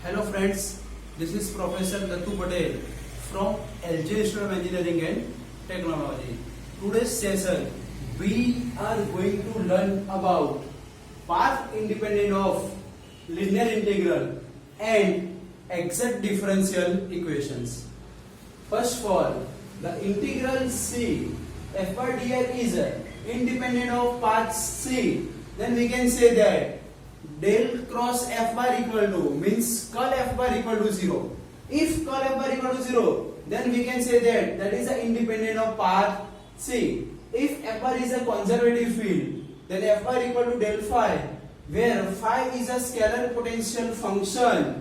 Hello friends, this is Professor Dattu Patel from LJ Institute of Engineering and Technology. Today's session we are going to learn about path independent of linear integral and exact differential equations. First of all, the integral C f by dr is independent of path C. Then we can say that del cross f bar equal to means curl f bar equal to 0. If curl f bar equal to 0, then we can say that is a independent of path C. If f bar is a conservative field, then f bar equal to del phi, where phi is a scalar potential function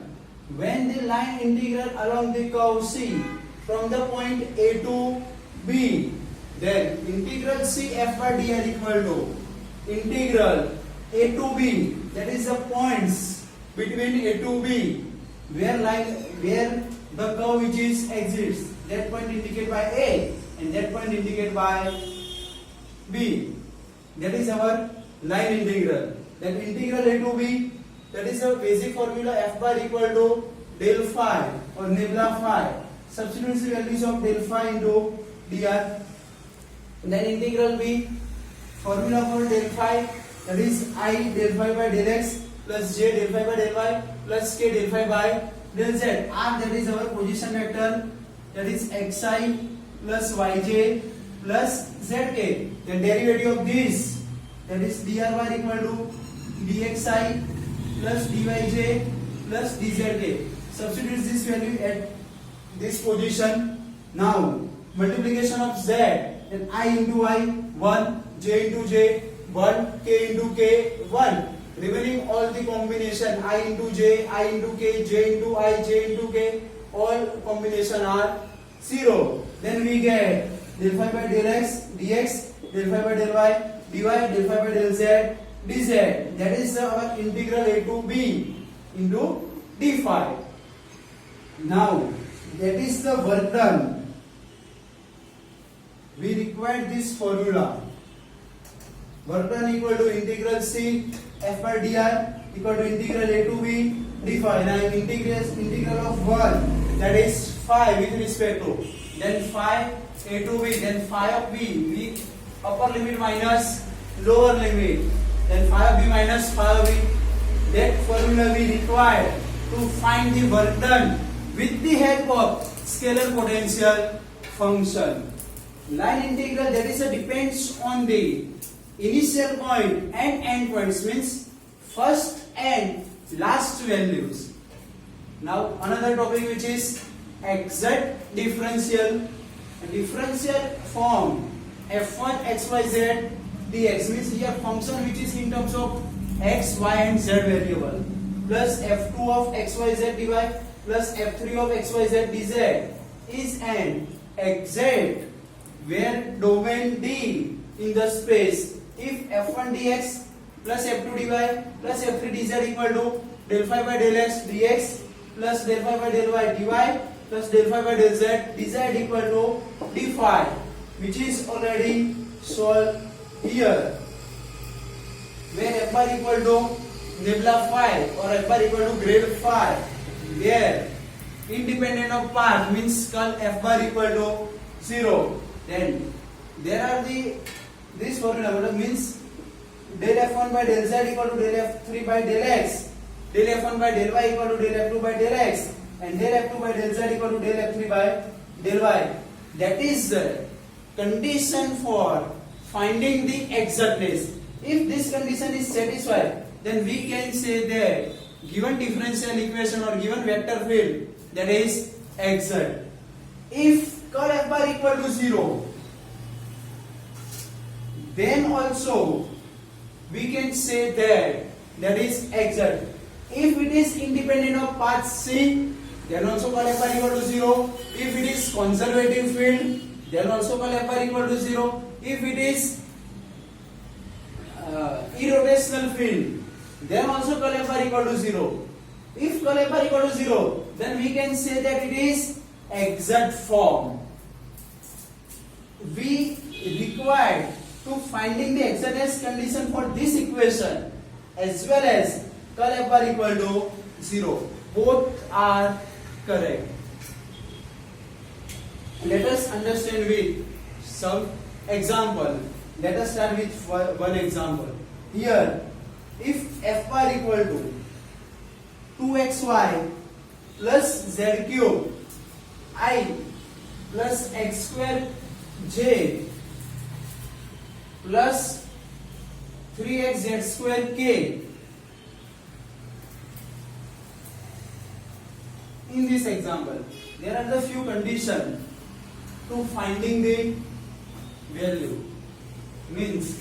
when the line integral along the curve C from the point A to B, then integral C f bar dr equal to integral A to B, that is the points between A to B where the curve which is exists, that point indicated by A and that point indicated by B. That is our line integral. Then integral A to B, that is a basic formula f bar equal to del phi or nabla phi. Substitute the values of del phi into dr. Then integral B, formula for del phi, that is I del phi by del x plus j del phi by del y plus k del phi by del z. R, that is our position vector, that is xi plus yj plus zk. The derivative of this, that is dr bar equal to dxi plus dyj plus dzk. Substitute this value at this position. Now multiplication of z, then I into I 1, j into j 1, k into k 1. Remaining all the combination I into j, I into k, j into I, j into k, all combination are 0. Then we get del phi by del x dx, del phi by del y dy, del phi by del z dz. That is our integral A to B into d phi. Now that is the work done. We require this formula. Work done equal to integral C f by dr equal to integral A to B d phi. Now integral of 1, that is phi with respect to, then phi A to B, then phi of B, upper limit minus lower limit, then phi of B minus phi of B. That formula we require to find the work done with the help of scalar potential function. Line integral, that is depends on the initial point and end points, means first and last values. Now another topic which is exact differential form f1 xyz dx, means here function which is in terms of x, y and z variable, plus f2 of xyz dy plus f3 of xyz dz is an exact where domain D in the space if f1 dx plus f2 dy plus f3 dz equal to del phi by del x dx plus del phi by del y dy plus del phi by del z dz equal to d phi, which is already solved here, where f bar equal to nabla phi or f bar equal to grade phi, where independent of path means curl f bar equal to 0. Then there are this formula means del f1 by del z equal to del f3 by del x, del f1 by del y equal to del f2 by del x, and del f2 by del z equal to del f3 by del y. That is the condition for finding the exactness. If this condition is satisfied, then we can say that given differential equation or given vector field, that is exact. If curl f bar equal to 0, then also we can say that is exact. If it is independent of path C, then also curl f bar equal to 0. If it is conservative field, then also curl f bar equal to 0. If it is irrotational field, then also curl f bar equal to 0. If curl f bar equal to 0, then we can say that it is exact form. We required to finding the exactness condition for this equation as well as curl f bar equal to 0. Both are correct. Let us understand with some example. Let us start with one example. Here, if f bar equal to 2xy plus z cube I plus x square j plus 3x z square k. In this example, there are the few conditions to finding the value. Means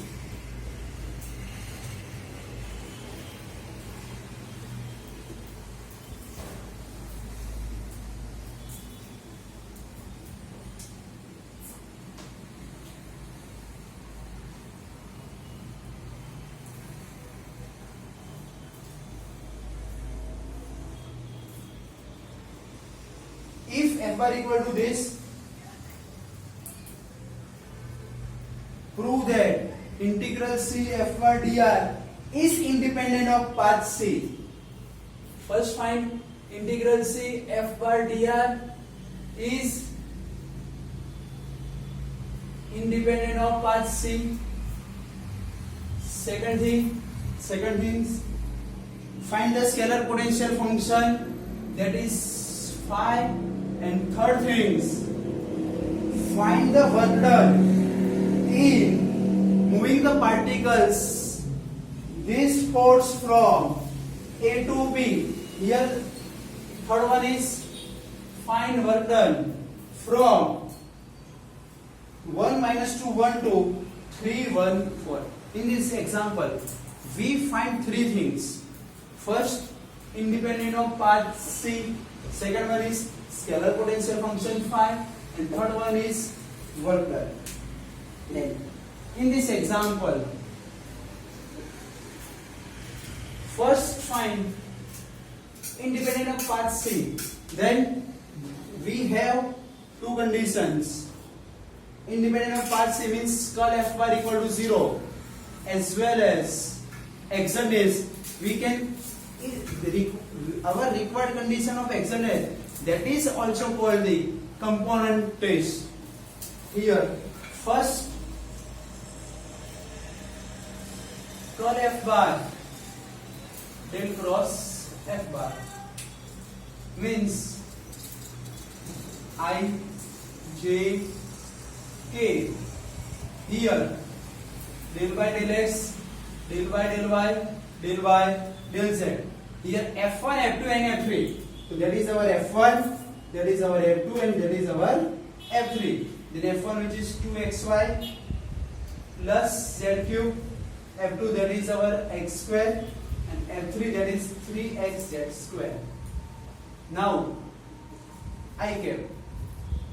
if f bar equal to this, prove that integral C f bar dr is independent of path C. First find integral C f bar dr is independent of path C. Second thing, find the scalar potential function, that is phi. And third things, find the work done in moving the particles this force from A to B. Here third one is find work done from 1 minus 2 1 to 3 1 4. In this example, we find three things. First, independent of path C. Second one is scalar potential function phi, and third one is work done. Then, in this example, first find independent of path C. Then we have two conditions. Independent of path C means curl f bar equal to 0, as well as external. We can our required condition of external, that is also called the component test. Here, first curl f bar del cross f bar means I j k. Here del by del x, del by del y, del y del z. Here f1, f2 and f3. So that is our f1, that is our f2, and that is our f3. Then f1, which is 2xy plus z cube, f2, that is our x square, and f3, that is 3xz square. Now I kept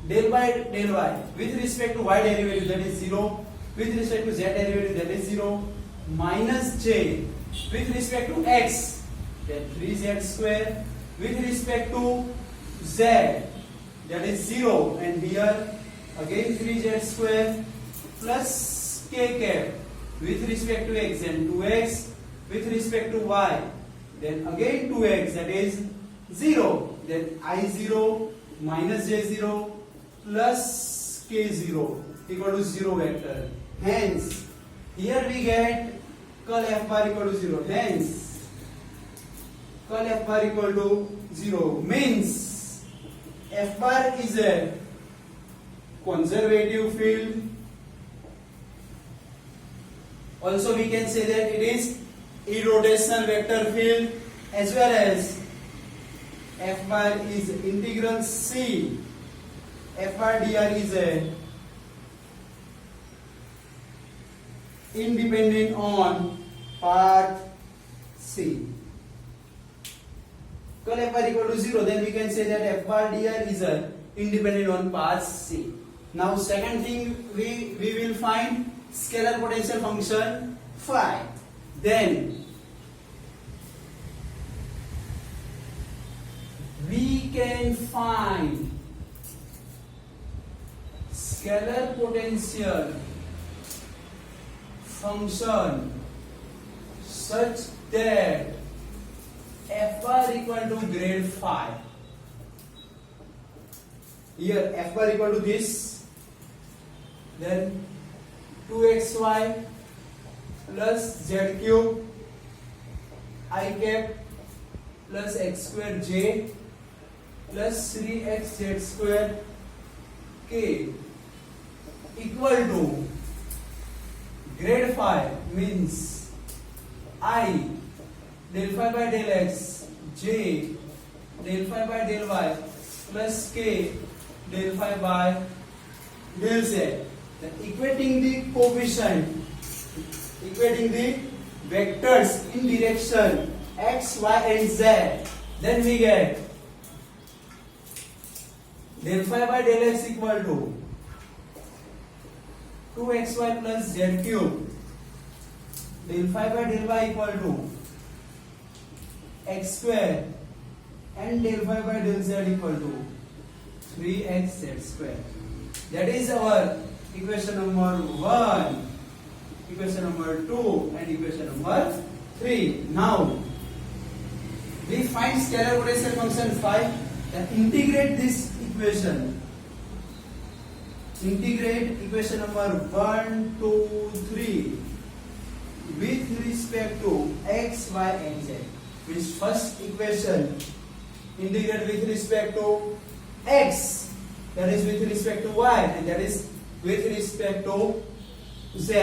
del by del y with respect to y derivative, that is 0, with respect to z derivative, that is 0, minus j with respect to x, that 3z square, with respect to z, that is 0, and here again 3z square, plus k cap with respect to x, and 2x with respect to y, then again 2x, that is 0, then I0 minus j0 plus k0 equal to 0 vector. Hence here we get curl f bar equal to 0. Hence curl f bar equal to 0 means f bar is a conservative field. Also we can say that it is irrotational vector field, as well as f bar is integral C f bar dr is a independent on path C. Curl f bar equal to 0, then we can say that f bar dr is a independent on path C. Now second thing, we will find scalar potential function phi. Then we can find scalar potential function such that f bar equal to grade 5. Here f bar equal to this, then 2xy plus z cube I cap plus x square j plus 3x z square k equal to grade 5 means I del phi by del x j del phi by del y plus k del phi by del z. Then equating the coefficient, equating the vectors in direction x, y and z, then we get del phi by del x equal to 2xy plus z cube, del phi by del y equal to x square and del phi by del z equal to 3x z square. That is our equation number 1, equation number 2 and equation number 3. Now we find scalar potential function phi, then integrate this equation. Integrate equation number 1, 2, 3 with respect to x, y and z. Which first equation integrate with respect to x, that is with respect to y, and that is with respect to z.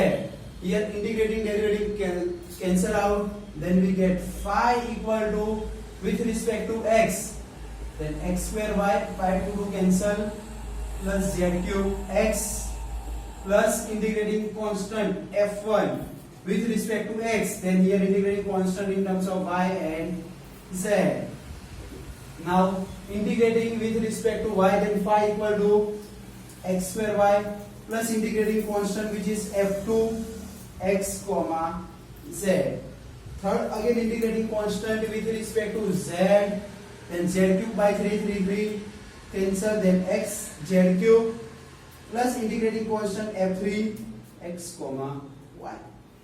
Here integrating derivative can cancel out, then we get phi equal to with respect to x, then x square y, phi 2 to cancel, plus z cube x plus integrating constant f1 with respect to x, then here integrating constant in terms of y and z. Now integrating with respect to y, then phi equal to x square y plus integrating constant which is f2 x comma z. Third, again integrating constant with respect to z, then z cube by 3 cancel, then x z cube plus integrating constant f3 x comma y.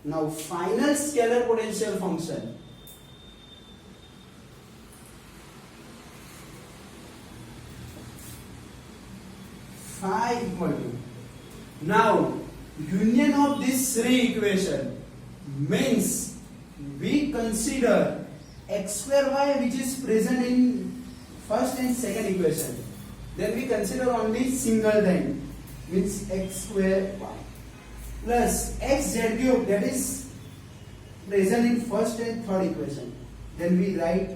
Now final scalar potential function. Phi equal to, now union of these three equation means we consider x square y which is present in first and second equation, then we consider only singleton means x square y plus x z cube that is present in first and third equation, then we write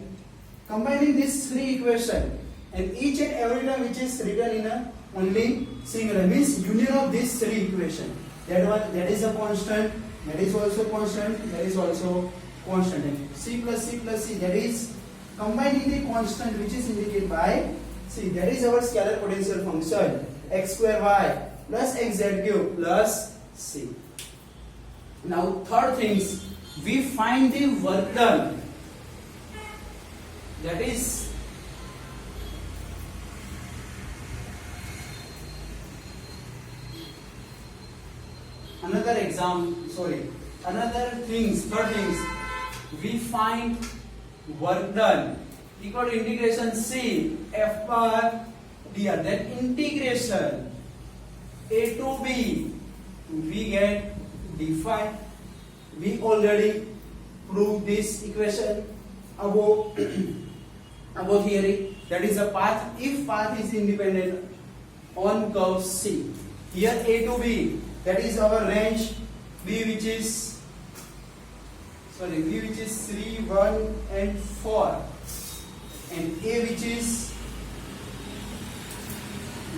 combining these three equation and each and every term which is written in a only singular means union of these three equation. That is a constant, that is also constant, that is also constant. And c plus c plus c, that is combining the constant which is indicated by c, that is our scalar potential function x square y plus x z cube plus c. Now third things, we find the work done, that is third things, we find work done equal to integration c f bar dr, then integration a to b, we get d phi. We already proved this equation above theory, that is a path if path is independent on curve c. Here a to b, that is our range, b which is 3, 1 and 4, and a which is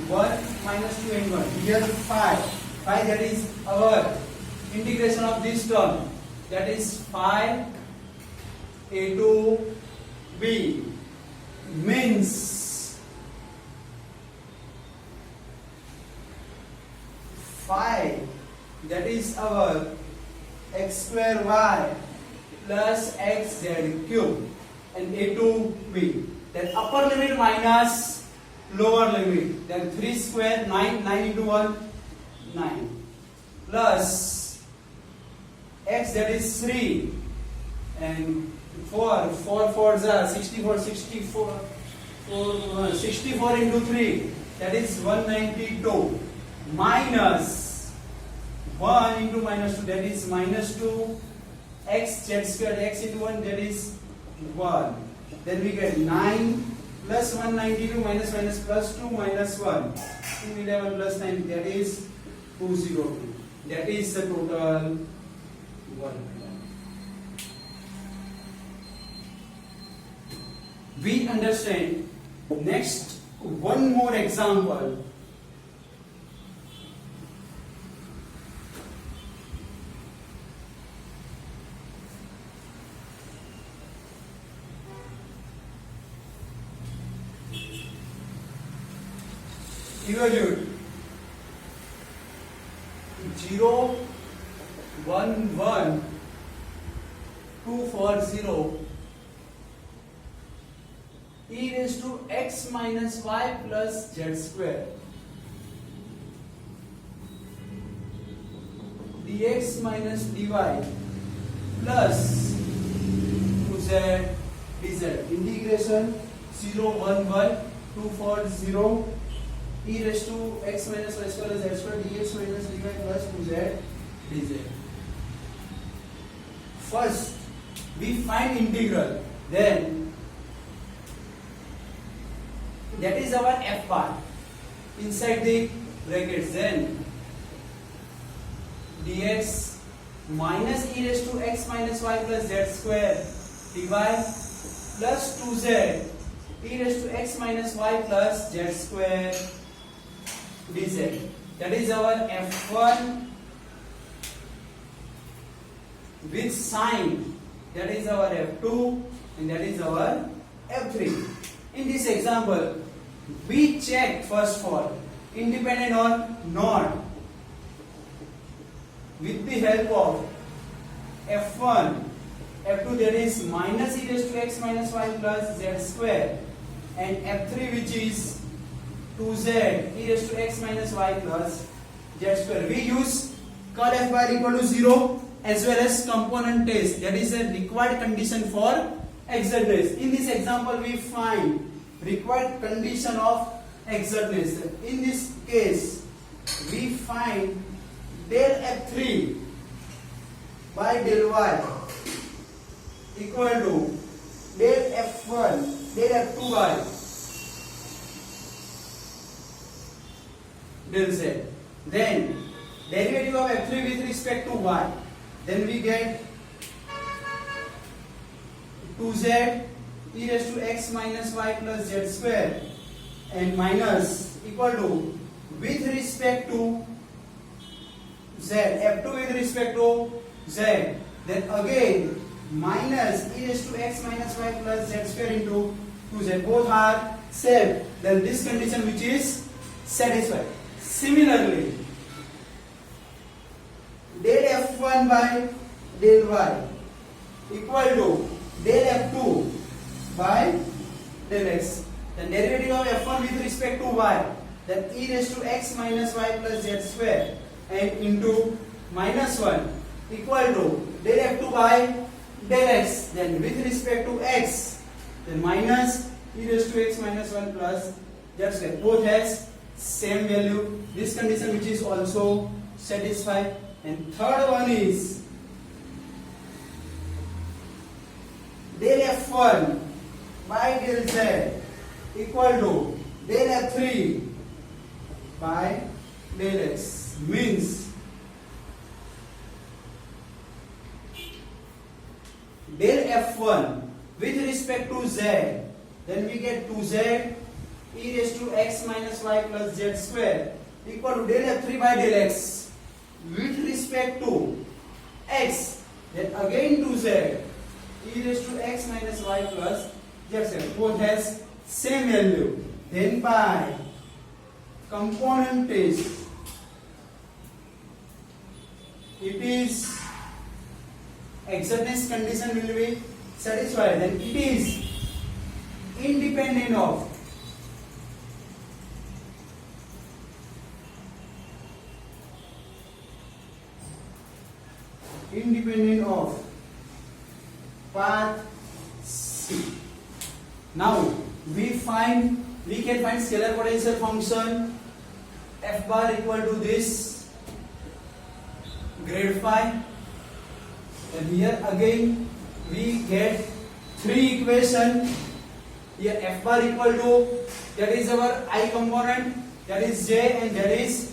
1, minus 2 and 1. Here phi, that is our integration of this term, that is phi a to b means phi, that is our x square y plus x z cube and a to b, then upper limit minus lower limit, then 3 square 9 into 1 9 plus x, that is 3, and 4 fours are 64, 64 into 3, that is 192, minus 1 into minus 2, that is minus 2, x z squared, x into 1, that is 1. Then we get 9 plus 192 minus minus plus 2 minus 1, 211 plus 9, that is 202. That is the total 1. We understand. Next, one more example. Evaluate 0, 1, 1, 2, 4, 0, e raised to x minus y plus z square, dx minus dy plus 2z dz. Integration 0, 1, 1, 2, 4, 0, e raised to x minus y square plus z square, dx minus dy plus 2z dz. First, we find integral. Then, that is our f part inside the brackets. Then, dx minus e raised to x minus y plus z square dy plus 2z e raised to x minus y plus z square dz. That is our f1 with sign. That is our f2 and that is our f3. In this example, we check first for independent or not with the help of f1, f2, that is minus e raised to x minus y plus z square, and f3 which is 2z e raised to x minus y plus z square. We use curl f bar equal to 0 as well as component test. That is a required condition for exactness. In this example, we find required condition of exactness. In this case, we find del f3 by del y equal to del f1 del f2 by del z. Then derivative of f3 with respect to y. Then we get 2z e raised to x minus y plus z square and minus equal to with respect to z, f2 with respect to z. Then again minus e raised to x minus y plus z square into 2z. Both are same. Then this condition which is satisfied. Similarly, del f1 by del y equal to del f2 by del x. Then derivative of f1 with respect to y, then e raised to x minus y plus z square and into minus 1 equal to del f2 by del x. Then with respect to x, then minus e raised to x minus 1 plus z square. Both has same value. This condition which is also satisfied. And third one is del f1 by del z equal to del f3 by del x. Means del f1 with respect to z, then we get 2z e raised to x minus y plus z square equal to del f3 by del x. With respect to x, then again 2z e raised to x minus y plus z square. Both has same value. Then by component test, it is exactness condition will be satisfied. Then it is independent of path C. Now we can find scalar potential function f bar equal to this grade phi, and here again we get three equation. Here f bar equal to, that is our I component, that is j, and that is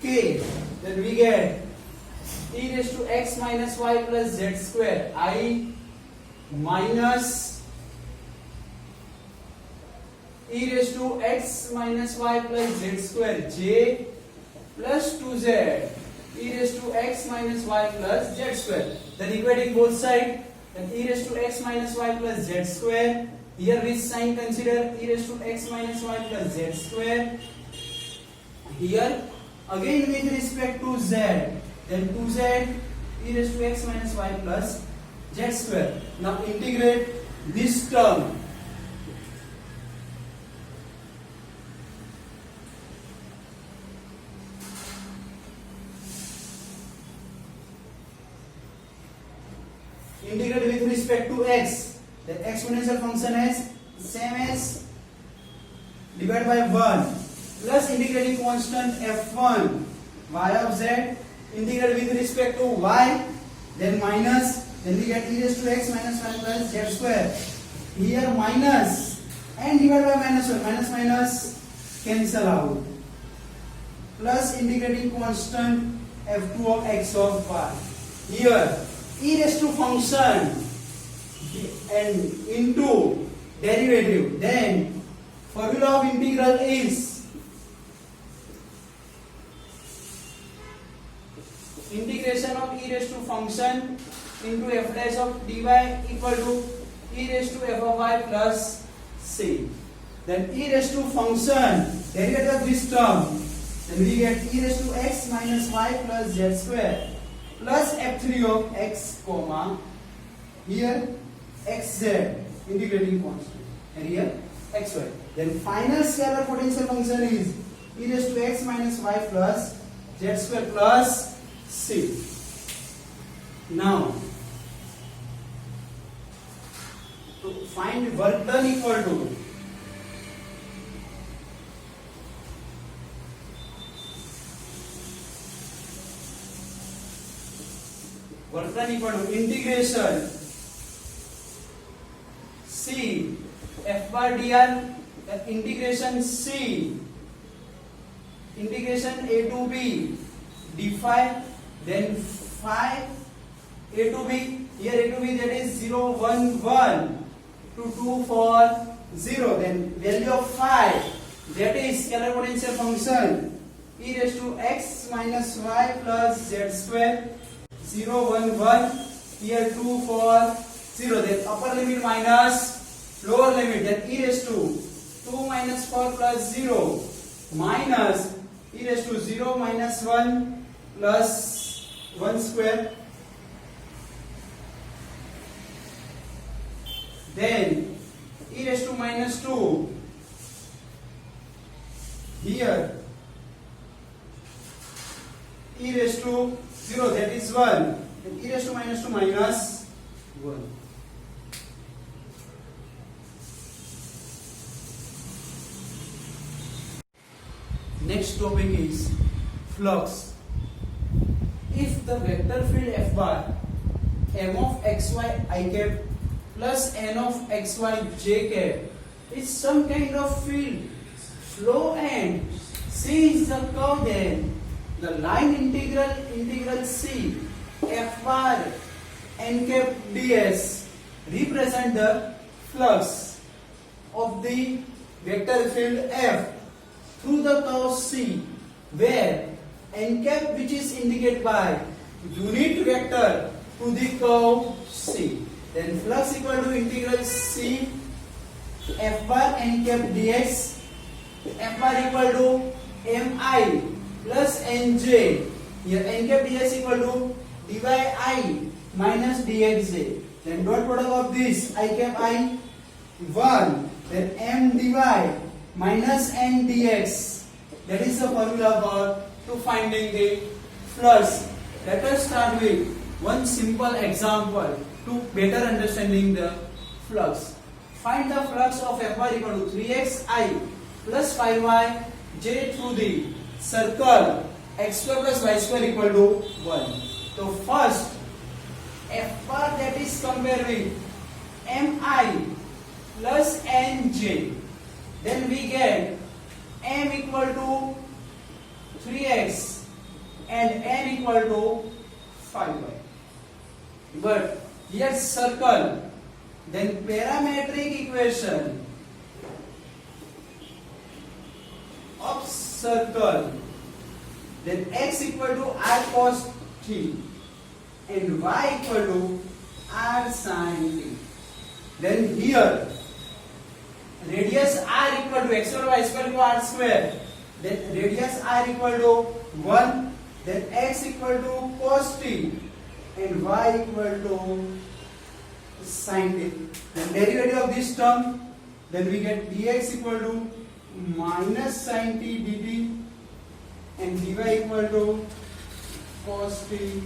k. Then we get e raised to x minus y plus z square, I minus e raised to x minus y plus z square, j plus 2z e raised to x minus y plus z square. Then equating both sides, then e raised to x minus y plus z square. Here which sign consider? E raised to x minus y plus z square. Here again with respect to z, then 2z e raised to x minus y plus z square. Now integrate this term. Integrate with respect to x. The exponential function is same as divided by 1 plus integrating constant f1 y of z, integrate with respect to y, then minus, then we get e raised to x minus 1 plus z square. Here minus and divided by minus 1, minus minus cancel out, plus integrating constant f2 of x of y. Here e raised to function and into derivative, then formula of integral is integration of e raised to function into f dash of dy equal to e raised to f of y plus c. Then e raised to function derivative of this term, then we get e raised to x minus y plus z square plus f3 of x comma, here xz integrating constant, and here xy. Then final scalar potential function is e raised to x minus y plus z square plus c. Now to find work done equal to integration c f bar dr, integration c integration a to b d phi, then phi a to b, here a to b that is 0 1 1 to 2 4 0, then value of phi, that is scalar potential function e raised to x minus y plus z square, 0 1 1, here 2 4 0, then upper limit minus lower limit, then e raised to 2 minus 4 plus 0 minus e raised to 0 minus 1 plus 1 square, then e raised to minus 2, here e raised to 0, that is 1, and e raised to minus 2 minus 1. Next topic is flux. If the vector field f bar m of xy I cap plus n of xy j cap is some kind of field flow and c is the curve, then the line integral c f bar n cap ds represent the flux of the vector field f through the curve c, where n cap, which is indicated by unit vector to the curve c. Then flux equal to integral c f bar n cap dx, f bar equal to mi plus nj, here n cap dx equal to dy I minus dxj. Then dot product of this I cap I 1, then m dy minus n dx. That is the formula for to finding the flux. Let us start with one simple example to better understanding the flux. Find the flux of Fr equal to 3xi plus 5y j through the circle x square plus y square equal to 1. So first Fr, that is compared with mi plus nj. Then we get m equal to 3x and n equal to 5y. But here circle, then parametric equation of circle, then x equal to r cos t and y equal to r sin t. Then here radius r equal to x square y square equal to r square, then radius r equal to 1, then x equal to cos t and y equal to sin t. Then derivative of this term, then we get dx equal to minus sin t dt and dy equal to cos t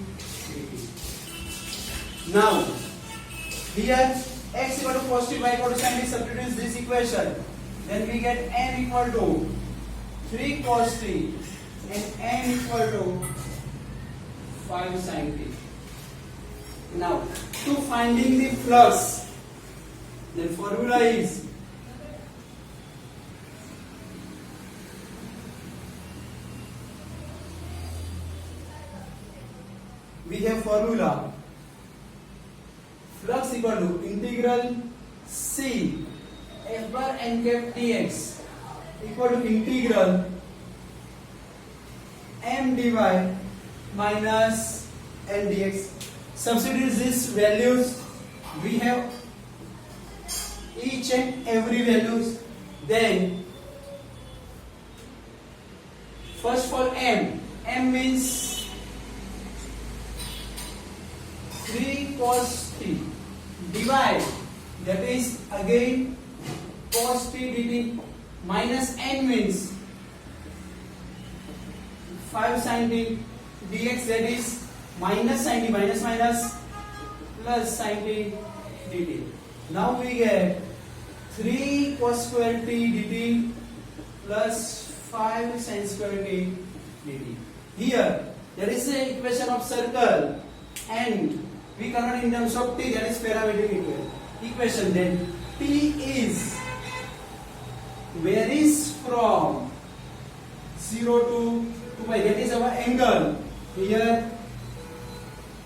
dt. Now here x equal to cos t, y equal to sin t, substitute this equation, then we get n equal to 3 cos t and n equal to 5 sin t. Now to finding the flux, the formula is we have formula flux equal to integral c f bar n cap dx equal to integral m dy minus n dx. Substitute these values, we have each and every values. Then first for m means 3 cos t, divide, that is again cos t dt, minus n means 5 sin t dx, that is minus sin t, minus minus plus sin t dt. Now we get 3 cos square t dt plus 5 sin square t dt. Here there is a equation of circle and we convert in terms of t, that is parametric equation. Then t is varies from 0 to 2 pi, that is our angle. Here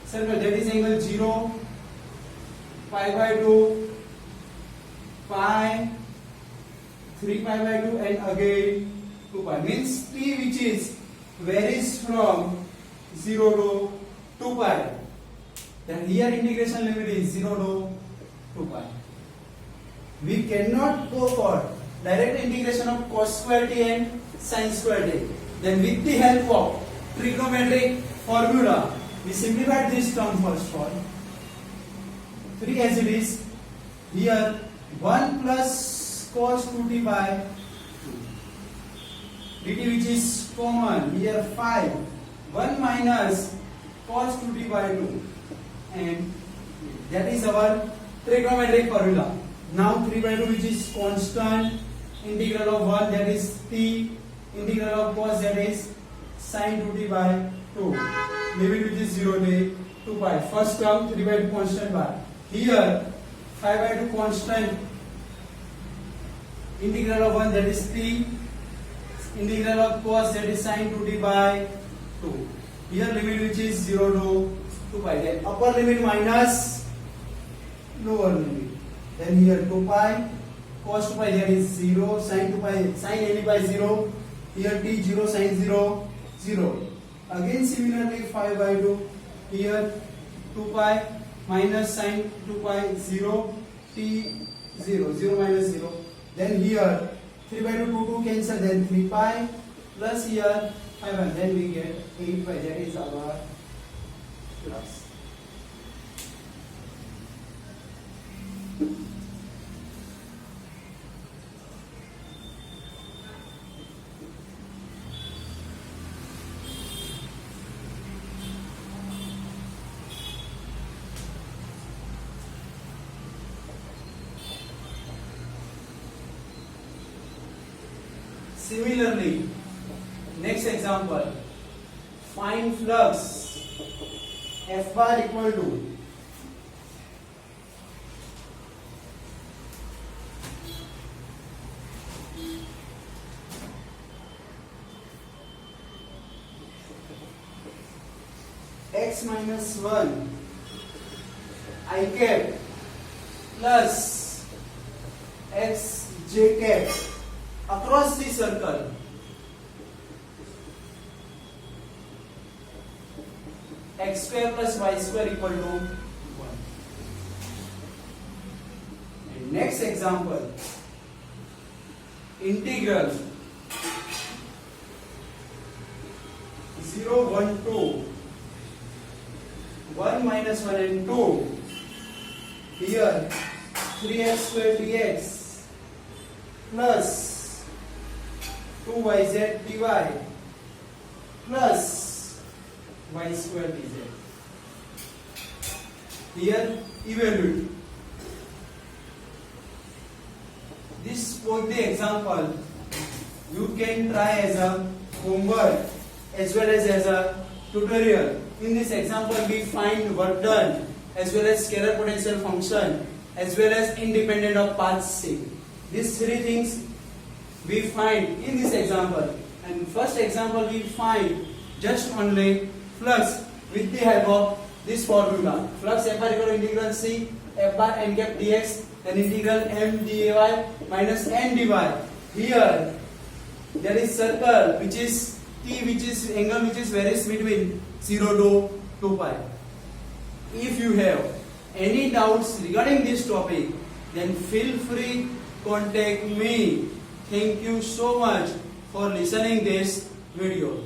circle, that is angle 0, pi by 2, pi, 3 pi by 2 and again 2 pi, means t which is varies from 0 to 2 pi. Then here integration limit is 0 to 2 pi. We cannot go for direct integration of cos square t and sin square t. Then with the help of trigonometric formula, we simplified this term first for 3 as it is. Here 1 plus cos 2t by 2 dt, which is common. Here 5, 1 minus cos 2t by 2, and that is our trigonometric formula. Now 3 by 2, which is constant, integral of 1, that is t, integral of cos, that is sin 2t by 2, limit which is 0 to 2 pi. First term 3 by 2 constant bar. Here 5 by 2 constant, integral of 1, that is t, integral of cos, that is sin 2t by 2. Here limit which is 0 to 2 pi. Then upper limit minus lower limit. Then here 2 pi, cos 2 pi, there is 0, sin 2 pi, sin any by 0. Here t 0, sin 0, 0. Again similarly 5 by 2. Here 2 pi minus sin 2 pi 0, t 0, 0 minus 0. Then here 3 by 2, 2 cancel, then 3 pi plus here 5 and then we get 8 pi, that is our flux. Similarly, next example, find flux F bar equal to x minus 1 I cap plus x j cap across the circle. X square plus y square equal to 1. And next example, integral 0 1 2 1 minus 1 and 2. Here 3x square dx plus 2yz dy plus y square dz. Here evaluate. This both the example you can try as a homework as well as a tutorial. In this example we find work done as well as scalar potential function as well as independent of path C. These three things we find in this example. And first example we find just only flux with the help of this formula. Flux F bar equal to integral C F bar n cap dx and integral m dy minus n dy. Here there is circle which is T, which is angle which is varies between 0 to 2 pi. If you have any doubts regarding this topic, then feel free contact me. Thank you so much for listening this video.